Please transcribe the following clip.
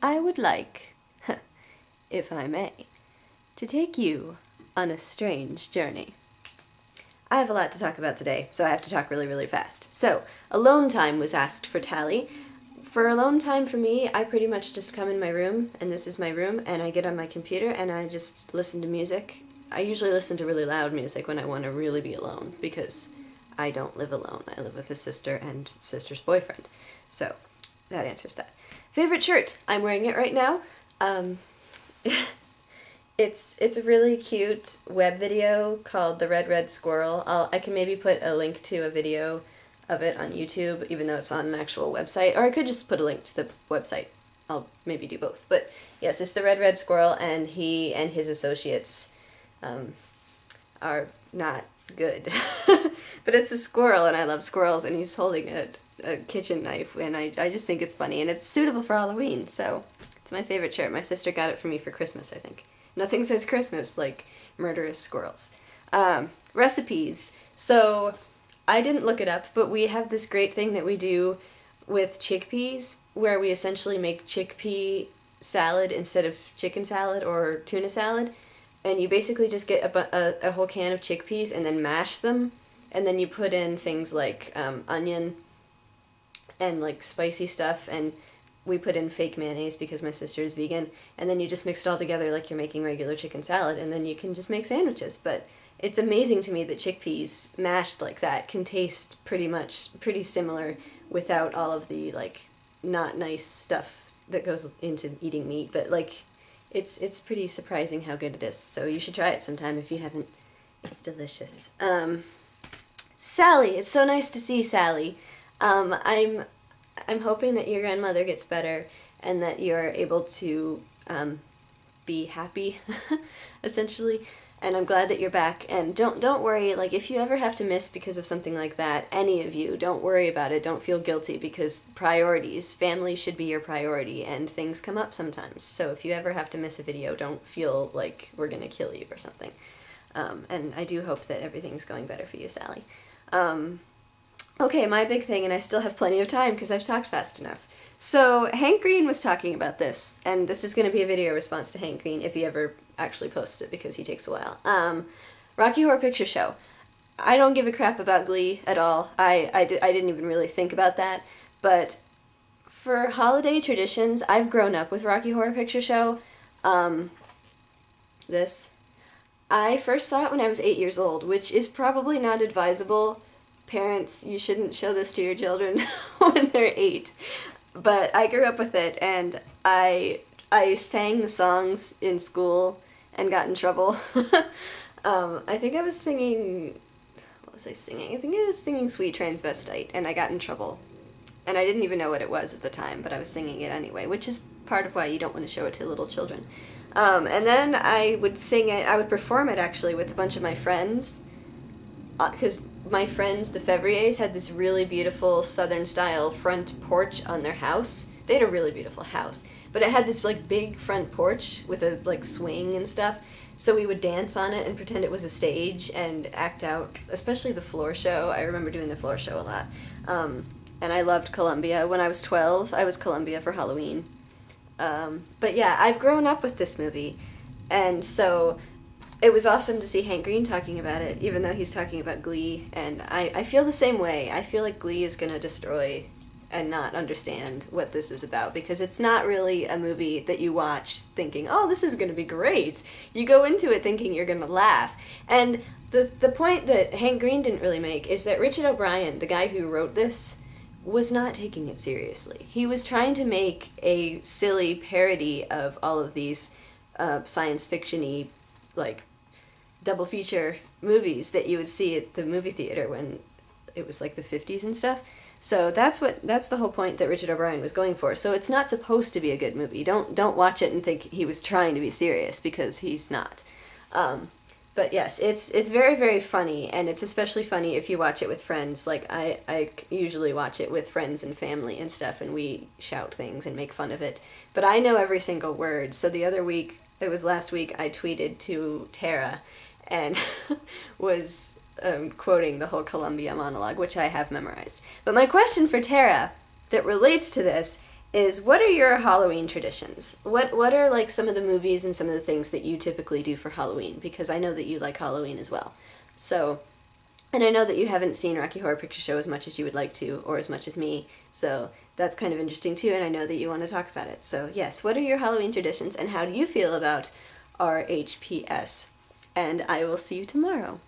I would like, if I may, to take you on a strange journey. I have a lot to talk about today, so I have to talk really, really fast. So, alone time was asked for Tally. For alone time for me, I pretty much just come in my room, and this is my room, and I get on my computer and I just listen to music. I usually listen to really loud music when I want to really be alone, because I don't live alone. I live with a sister and sister's boyfriend. So, that answers that. Favorite shirt? I'm wearing it right now. It's a really cute web video called The Red Red Squirrel. I can maybe put a link to a video of it on YouTube, even though it's on an actual website, or I could just put a link to the website. I'll maybe do both. But yes, it's The Red Red Squirrel, and he and his associates are not good. But it's a squirrel, and I love squirrels, and he's holding a kitchen knife, and I just think it's funny, and it's suitable for Halloween, so it's my favorite shirt. My sister got it for me for Christmas, I think. Nothing says Christmas like murderous squirrels. Recipes. So, I didn't look it up, but we have this great thing that we do with chickpeas, where we essentially make chickpea salad instead of chicken salad or tuna salad. And you basically just get a whole can of chickpeas and then mash them, and then you put in things like onion and like spicy stuff, and we put in fake mayonnaise because my sister is vegan, and then you just mix it all together like you're making regular chicken salad, and then you can just make sandwiches. But it's amazing to me that chickpeas mashed like that can taste pretty similar without all of the like not nice stuff that goes into eating meat, but like it's pretty surprising how good it is. So you should try it sometime if you haven't. It's delicious. Sally, it's so nice to see Sally. I'm hoping that your grandmother gets better and that you're able to be happy, essentially. And I'm glad that you're back. And don't worry, like, if you ever have to miss because of something like that, any of you, don't worry about it. Don't feel guilty, because priorities, family should be your priority, and things come up sometimes. So if you ever have to miss a video, don't feel like we're gonna kill you or something. And I do hope that everything's going better for you, Sally. Okay, my big thing, and I still have plenty of time because I've talked fast enough. So, Hank Green was talking about this, and this is going to be a video response to Hank Green if he ever actually posts it, because he takes a while. Rocky Horror Picture Show. I don't give a crap about Glee at all. I didn't even really think about that, but for holiday traditions, I've grown up with Rocky Horror Picture Show. I first saw it when I was 8 years old, which is probably not advisable. Parents, you shouldn't show this to your children when they're 8. But I grew up with it, and I sang the songs in school and got in trouble. I think I was singing... What was I singing? I think I was singing Sweet Transvestite, and I got in trouble. And I didn't even know what it was at the time, but I was singing it anyway, which is part of why you don't want to show it to little children. And then I would sing it, I would perform it actually with a bunch of my friends, because my friends, the Fevriers, had this really beautiful Southern-style front porch on their house. They had a really beautiful house, but it had this like big front porch with a like swing and stuff, so we would dance on it and pretend it was a stage and act out, especially the floor show. I remember doing the floor show a lot. And I loved Columbia. When I was 12, I was Columbia for Halloween. But yeah, I've grown up with this movie, and so it was awesome to see Hank Green talking about it, even though he's talking about Glee, and I feel the same way. I feel like Glee is going to destroy and not understand what this is about, because it's not really a movie that you watch thinking, oh, this is going to be great. You go into it thinking you're going to laugh. And the point that Hank Green didn't really make is that Richard O'Brien, the guy who wrote this, was not taking it seriously. He was trying to make a silly parody of all of these science fiction-y, like, double feature movies that you would see at the movie theater when it was like the 50s and stuff. So that's the whole point that Richard O'Brien was going for. So it's not supposed to be a good movie. Don't watch it and think he was trying to be serious, because he's not. But yes, it's very, very funny, and it's especially funny if you watch it with friends. Like, I usually watch it with friends and family and stuff, and we shout things and make fun of it. But I know every single word. So the other week, it was last week, I tweeted to Tara and was quoting the whole Columbia monologue, which I have memorized. But my question for Tara that relates to this is what are your Halloween traditions? What are like some of the movies and some of the things that you typically do for Halloween? Because I know that you like Halloween as well. So, and I know that you haven't seen Rocky Horror Picture Show as much as you would like to, or as much as me. So that's kind of interesting too, and I know that you want to talk about it. So yes, what are your Halloween traditions, and how do you feel about RHPS? And I will see you tomorrow.